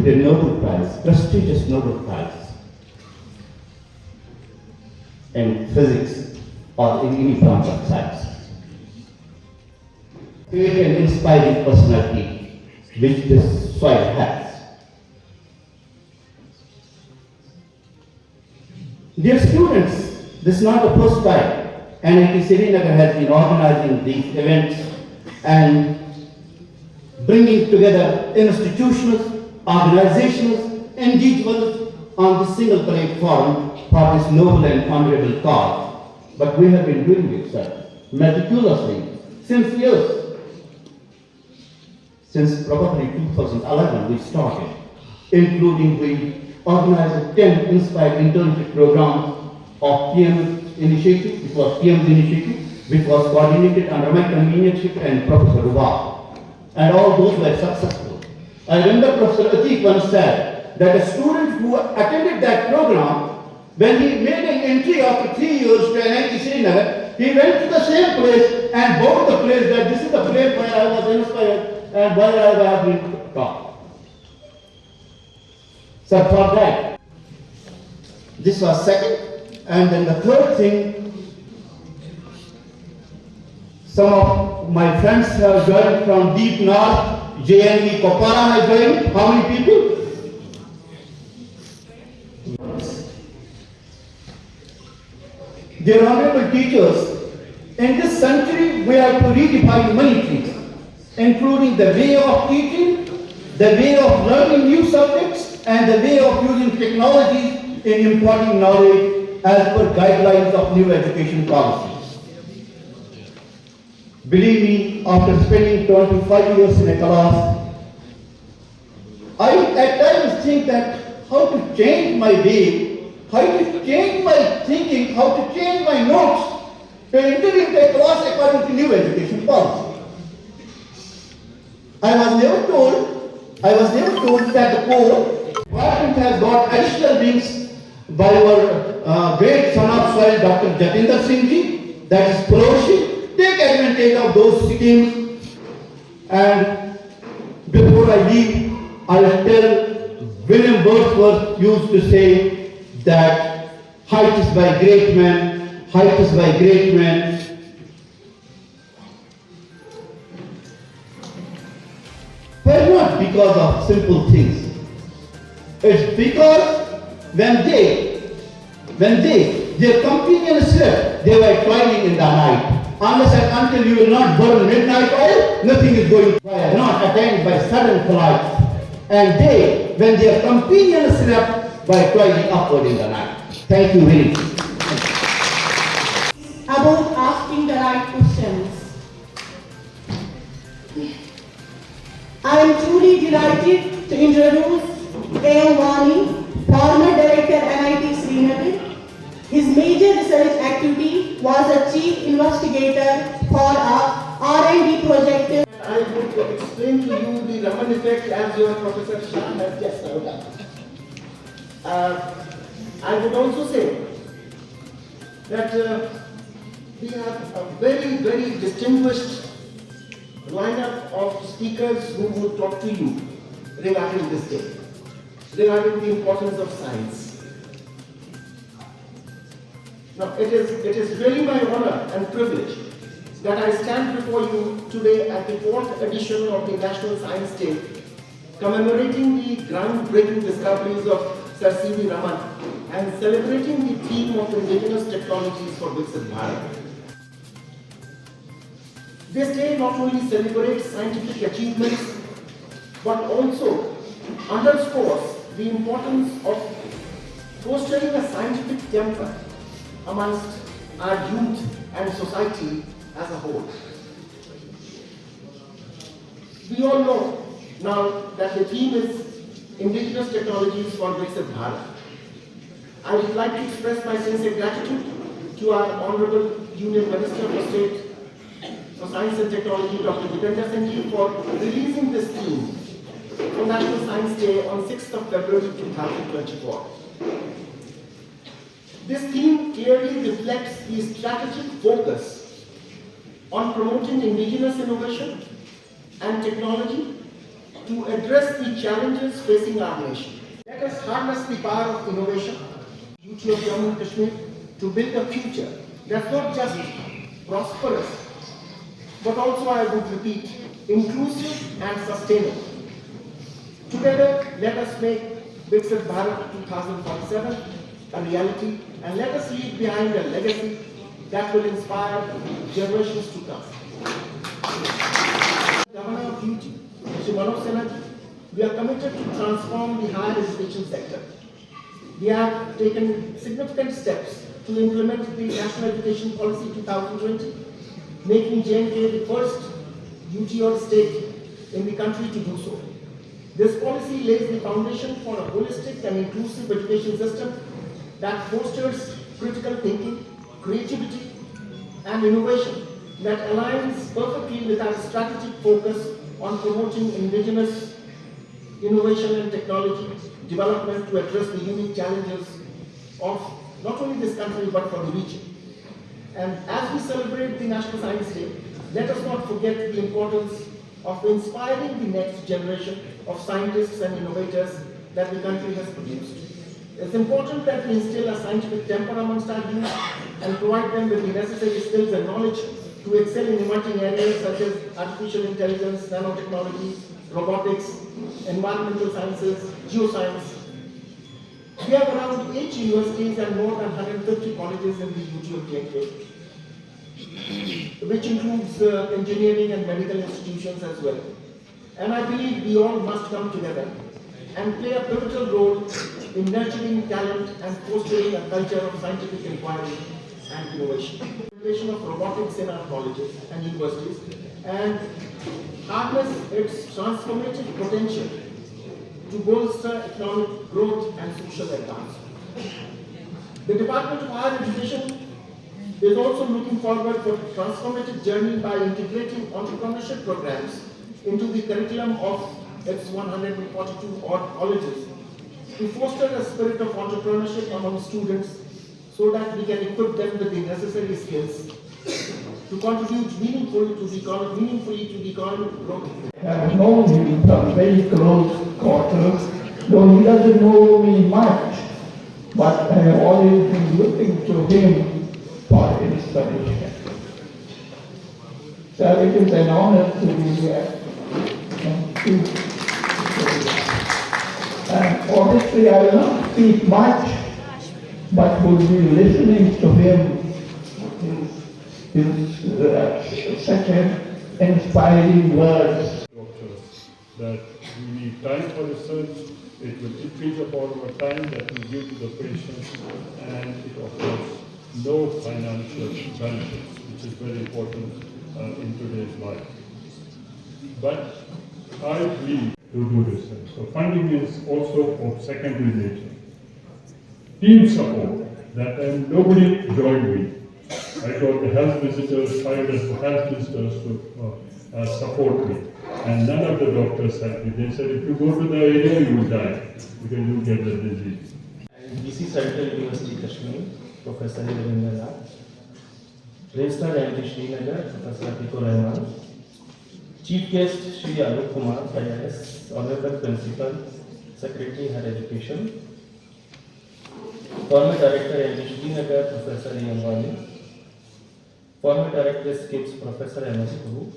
received a Nobel Prize, prestigious Nobel Prize in physics or in any branch of science. Create an inspiring personality which this soil has. Dear students, this is not the first time NIT Srinagar has been organizing these events and bringing together institutions, organizations, individuals on this single platform for this noble and honorable cause. But we have been doing it, sir, meticulously since years. Since probably 2011 we started, including we organized 10 inspired internship programs of PM's initiative, which was PM's initiative, which was coordinated under my convenienceship and Professor Ruba. And all those were successful. I remember Professor Atik once said that a student who attended that program, when he made an entry after 3 years to NIT Srinagar, he went to the same place and bought the place that this is the place where I was inspired and where I have been taught. So for that, this was second. And then the third thing, some of my friends have joined from deep north, JNV Kopara has joined. How many people? Dear honorable teachers, in this century we have to redefine many things, including the way of teaching, the way of learning new subjects, and the way of using technologies in imparting knowledge as per guidelines of new education policies. Believe me, after spending 25 years in a class, I at times think that how to change my way, how to change my thinking, how to change my notes to enter into a class according to new education policy. I was never told that the core department has got additional wings by our great son of soil, Dr. Jatinder Singh ji, that is fellowship. Take advantage of those schemes. And before I leave, I will tell William Wordsworth used to say that height is by great men, height is by great men. But not because of simple things. It's because when their companion slept, they were toiling in the night. Unless and until you will not burn midnight oil, nothing is going to fire, not attained by sudden flights. And they, when their companion slept, by toiling upward in the night. Thank you very much. About asking the right questions. I am truly delighted to introduce A.M. Wani, former director NIT Srinagar. His major research activity was a chief investigator for a R&D project. I would explain to you the Raman effect as your Professor Shah has just now done. I would also say that we have a very, very distinguished lineup of speakers who will talk to you regarding this day, regarding the importance of science. Now, it is really my honor and privilege that I stand before you today at the 4th edition of the National Science Day, commemorating the groundbreaking discoveries of Sir C.V. Raman and celebrating the theme of indigenous technologies for Viksit Bharat. This day not only celebrates scientific achievements, but also underscores the importance of fostering a scientific temper amongst our youth and society as a whole. We all know now that the theme is indigenous technologies for Viksit Bharat. I would like to express my sincere gratitude to our Honorable Union Minister for State for Science and Technology, Dr. Jatinder Singh ji, for releasing this theme for National Science Day on 6th of February 2024. This theme clearly reflects the strategic focus on promoting indigenous innovation and technology to address the challenges facing our nation. Let us harness the power of innovation, beauty of Jammu and Kashmir, to build a future that's not just prosperous, but also, I would repeat, inclusive and sustainable. Together, let us make Viksit Bharat 2047 a reality, and let us leave behind a legacy that will inspire generations to come. Governor of UT, Shri Manoj Sinha, we are committed to transform the higher education sector. We have taken significant steps to implement the National Education Policy 2020, making J&K the first UT or state in the country to do so. This policy lays the foundation for a holistic and inclusive education system that fosters critical thinking, creativity, and innovation that aligns perfectly with our strategic focus on promoting indigenous innovation and technology development to address the unique challenges of not only this country but for the region. And as we celebrate the National Science Day, let us not forget the importance of inspiring the next generation of scientists and innovators that the country has produced. It's important that we instill a scientific temper amongst our youth and provide them with the necessary skills and knowledge to excel in emerging areas such as artificial intelligence, nanotechnology, robotics, environmental sciences, geoscience. We have around 8 universities and more than 150 colleges in the UT of J&K, which includes engineering and medical institutions as well. And I believe we all must come together and play a pivotal role in nurturing talent and fostering a culture of scientific inquiry and innovation. Integration of robotics in our colleges and universities and harness its transformative potential to bolster economic growth and social advancement. The Department of Higher Education is also looking forward for a transformative journey by integrating entrepreneurship programs into the curriculum of its 142 odd colleges to foster a spirit of entrepreneurship among students so that we can equip them with the necessary skills to contribute meaningfully to the economic growth. I have known him from very close quarters, though he doesn't know me much, but I have always been looking to him for inspiration. So it is an honor to be here. Thank you. And honestly, I will not speak much, but would be listening to him. His such an inspiring words. Doctors, that we need time for research, it will increase upon our time that we give to the patients, and it offers no financial benefits, which is very important in today's life. But I believe to do research. So funding is also of secondary nature. Team support, that time nobody joined me. I got the health visitors, hired as the health visitors to support me. And none of the doctors helped me. They said, if you go to the area, you will die because you get the disease. And BC Central University, Kashmir, Professor Ravinder Registrar NIT Srinagar, Professor Atikur Rahman. Chief Guest, Shri Anup Kumar, IAS, Honorable Principal, Secretary, Higher Education. Former Director, NIT Srinagar, Professor Wani. Former Director, SKIPS, Professor MS Guru.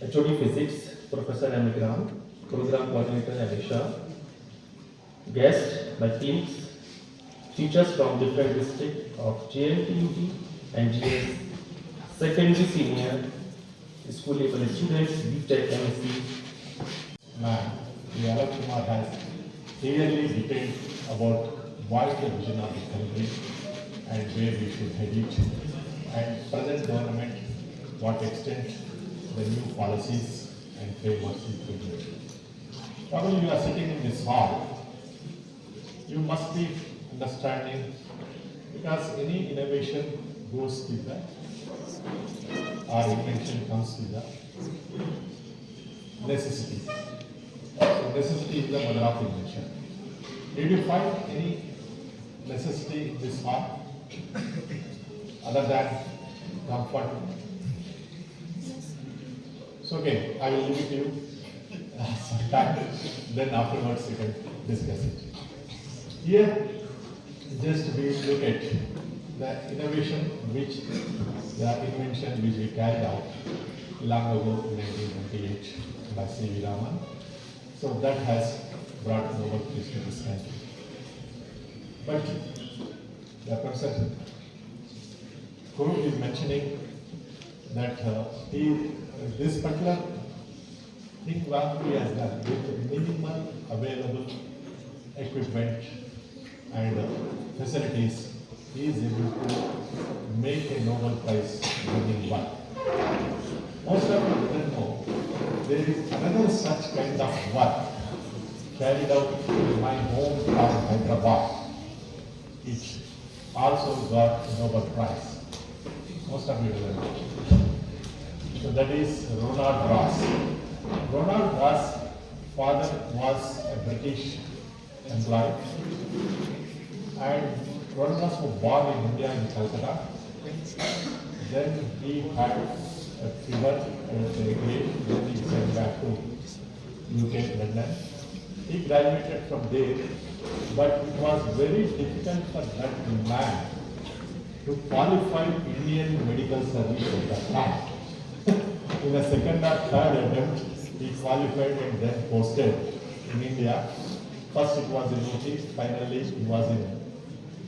HOD Physics, Professor M. Gram. Program Coordinator, Alisha. Guest, my teams, teachers from different districts of JNTUT and GS, secondary senior, school level students, BTech, MSc. Man, Anup Kumar has clearly detailed about what is the vision of the country and where we should head it, and present government, what extent the new policies and frameworks it will do. Probably you are sitting in this hall, you must be understanding, because any innovation goes with that, or invention comes with the necessity. So necessity is the mother of invention. Did you find any necessity in this hall other than comfort? So again, I will leave it to you. some time, then afterwards we can discuss it. Here, just we look at the innovation which, the invention which we carried out long ago in 1928 by C.V. Raman. So that has brought Nobel Peace to this country. But the Professor Kuru is mentioning that this particular thing what he has done with minimal available equipment and facilities, he is able to make a Nobel Prize winning one. Most of you don't know, there is another such kind of work carried out in my hometown Hyderabad. It also got a Nobel Prize. Most of you don't know. So that is Ronald Ross. Ronald Ross' father was a British employee, and Ronald Ross was born in India in Calcutta. Then he had a fever and then he went back to UK, London. He graduated from there, but it was very difficult for that man to qualify Indian medical service at that time. In the second or third attempt, he qualified and then posted in India. First it was in Uti, finally it was in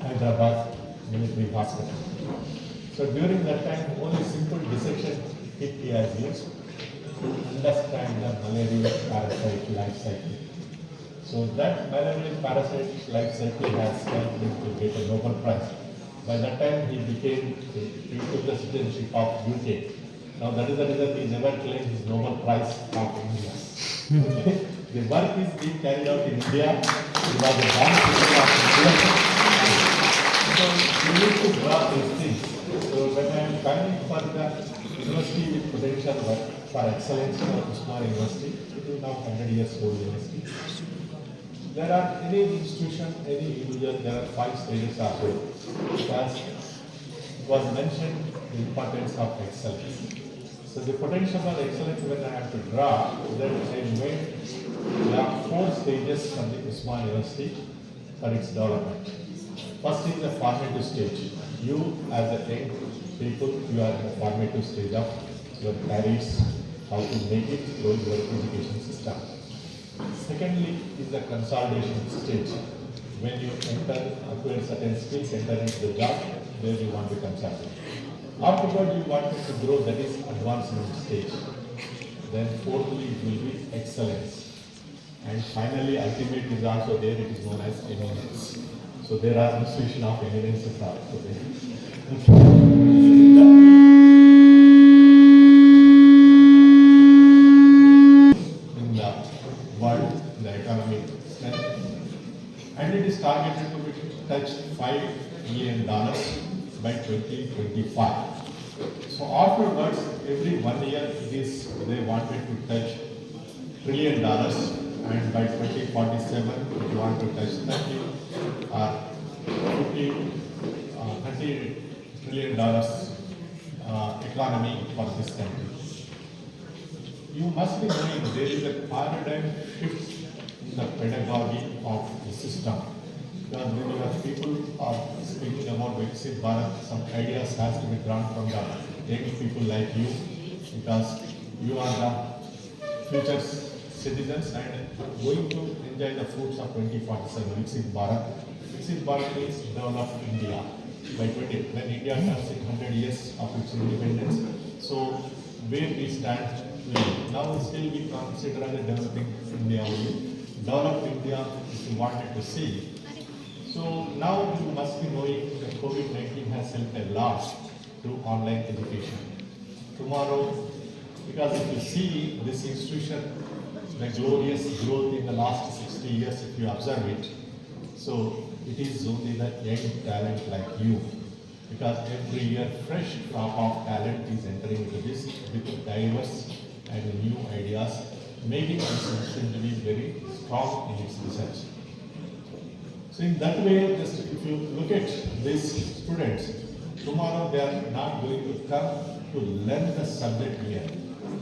Hyderabad Military Hospital. So during that time, only simple dissection kit he has used to understand the malarial parasite life cycle. So that malarial parasite life cycle has helped him to get a Nobel Prize. By that time, he took the citizenship of UK. Now that is the reason he never claimed his Nobel Prize of India. Okay? The work is being carried out in India. He was a born citizen of India. So we need to draw these things. So when I am planning for the university with potential for excellence for Usman University, it is now 100 years old university. There are any institution, any individual, there are 5 stages of it. Because it was mentioned the importance of excellence. So the potential for excellence when I have to draw, then I made there are 4 stages for the Usman University for its development. First is the formative stage. You as a young people, you are in the formative stage of your careers, how to make it through your education system. Secondly is the consolidation stage. When you acquire certain skills, enter into the job, there you want to consolidate. Afterward, you want to grow, that is advancement stage. Then fourthly, it will be excellence. And finally, ultimate is also there, it is known as eminence. So there are institutions of eminences also there. In the world, in the economic strength. And it is targeted to be touched $5 billion by 2025. So afterwards, every 1 year, they wanted to touch $1 trillion, and by 2047, we want to touch 30 or 50, $30 trillion economy for this country. You must be knowing there is a paradigm shift in the pedagogy of the system. Because when your people are speaking about Viksit Bharat, some ideas has to be drawn from the young people like you, because you are the future citizens and going to enjoy the fruits of 2047 Viksit Bharat. Viksit Bharat means develop India. By 20, when India turns 100 years of its independence, so where we stand today. Now still we consider as a developing India only. Developed India, if you wanted to see. So now you must be knowing that COVID-19 has helped a lot through online education. Tomorrow, because if you see this institution, the glorious growth in the last 60 years, if you observe it, so it is only the young talent like you. Because every year fresh crop of talent is entering into this with diverse and new ideas, making this institution to be very strong in its research. So in that way, just if you look at these students, tomorrow they are not going to come to learn the subject here.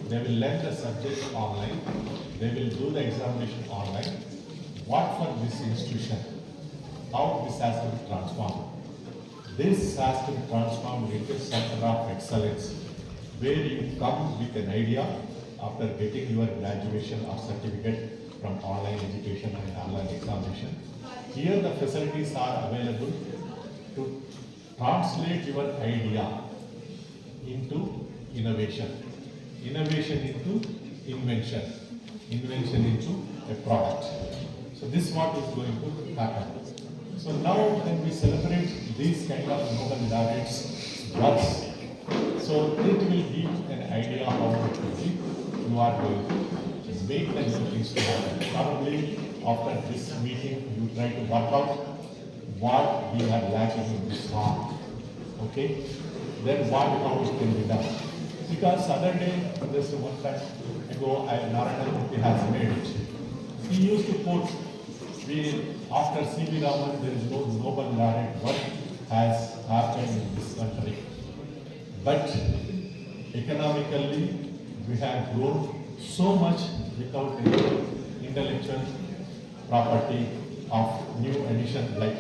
They will learn the subject online. They will do the examination online. What for this institution? How this has to be transformed? This has to be transformed into a center of excellence, where you come with an idea after getting your graduation or certificate from online education and online examination. Here the facilities are available to translate your idea into innovation, innovation into invention, invention into a product. So this is what is going to happen. So now when we celebrate these kind of Nobel laureates works, so it will give an idea how quickly you are going to make the new things to happen. Probably after this meeting you try to work out what we are lacking in this form. Okay? Then how it can be done. Because other day, just one time ago, Narayana Murthy has made it. He used to quote, after C.V. Raman, there is no Nobel laureate work has happened in this country. But economically, we have grown so much without any intellectual property of new addition like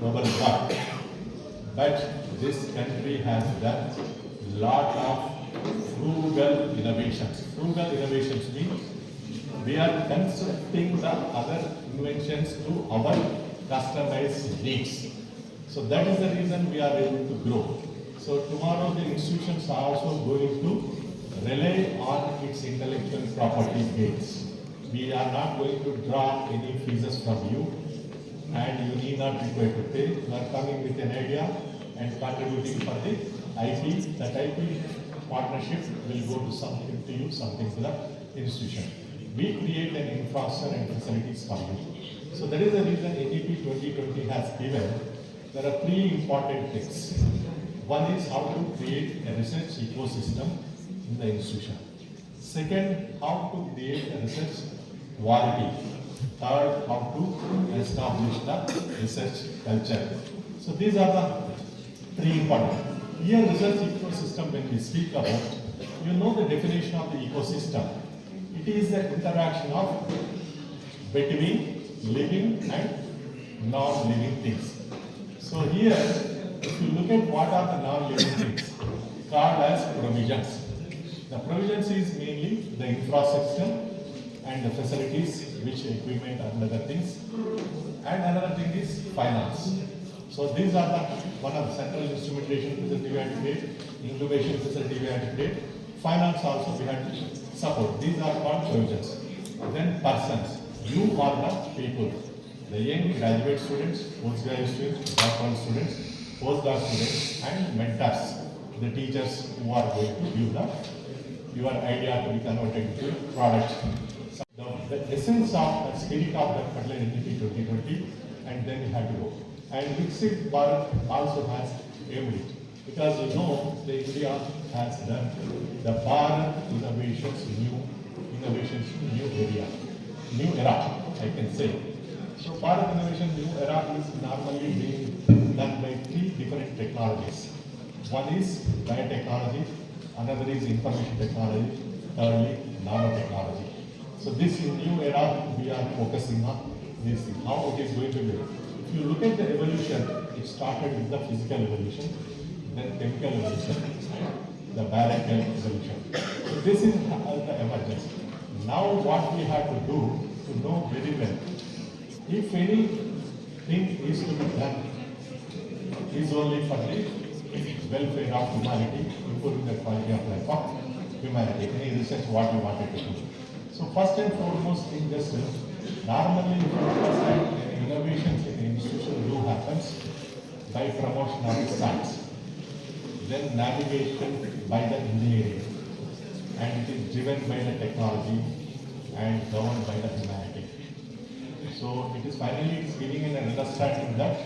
Nobel work. But this country has done lot of frugal innovations. Frugal innovations means we are constructing the other inventions to our customized needs. So that is the reason we are able to grow. So tomorrow the institutions are also going to rely on its intellectual property gains. We are not going to draw any fees from you, and you need not be going to pay. You are coming with an idea and contributing for the IP. That IP partnership will go to something to you, something to the institution. We create an infrastructure and facilities for you. So that is the reason NIT 2020 has given. There are three important things. One is how to create a research ecosystem in the institution. Second, how to create a research quality. Third, how to establish the research culture. So these are the three important. Here, research ecosystem, when we speak about, you know the definition of the ecosystem. It is the interaction of between living and non-living things. So here, if you look at what are the non-living things, called as provisions. The provisions is mainly the infrastructure and the facilities, which equipment and other things. And another thing is finance. So these are the one of the central instrumentation facility we had to create, incubation facility we had to create, finance also we had to support. These are called provisions. Then persons. You are the people. The young graduate students, postgraduate students, doctoral students, postdoc students, and mentors. The teachers who are going to give your idea to be converted into a product. So the essence of the spirit of the particular NIT 2020, and then you have to go. And Viksit Bharat also has aimed it. Because you know, the India has done the Bharat innovations, new area, new era, I can say. So Bharat innovation, new era is normally being done by three different technologies. One is biotechnology, another is information technology, thirdly nanotechnology. So this new era we are focusing on this thing, how it is going to be. If you look at the evolution, it started with the physical evolution, then chemical evolution, the biological evolution. So this is the emergence. Now what we have to do to know very well, if anything is to be done, is only for the welfare of humanity, improving the quality of life of humanity. Any research what we wanted to do. So first and foremost thing, just normally first time innovations in the institution do happens by promotion of science, then navigation by the engineering, and it is driven by the technology and governed by the humanity. So it is finally giving an understanding that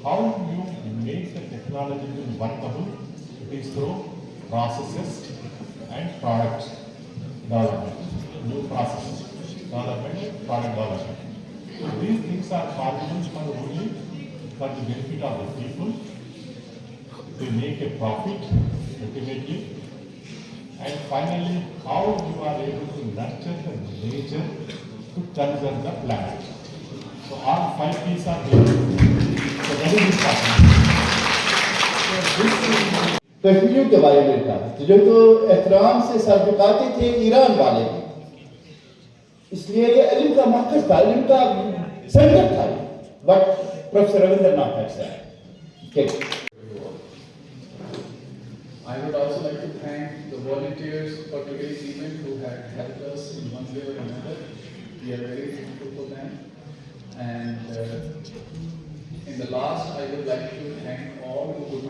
how you make the technology workable, it is through processes and product development, new processes, development, product development. So these things are possible for only for the benefit of the people, to make a profit ultimately, and finally how you are able to nurture the nature to conserve the planet. So all 5 P's are here. So very important. कश्मीरियों के बारे में कहा तो जो तो एहतराम से सर झुकाते थे ईरान वाले, इसलिए ये इल्म का मरकज था, इल्म का सेंटर था, but professor Rabindranath had said. Okay. I would also like to thank the volunteers for today's event who had helped us in one way or another. We are very thankful for them. And in the last, I would like to thank all whom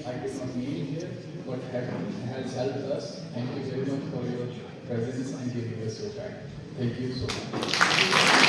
I could not meet here, but has helped us. Thank you very much for your presence and giving us your time. Thank you so much.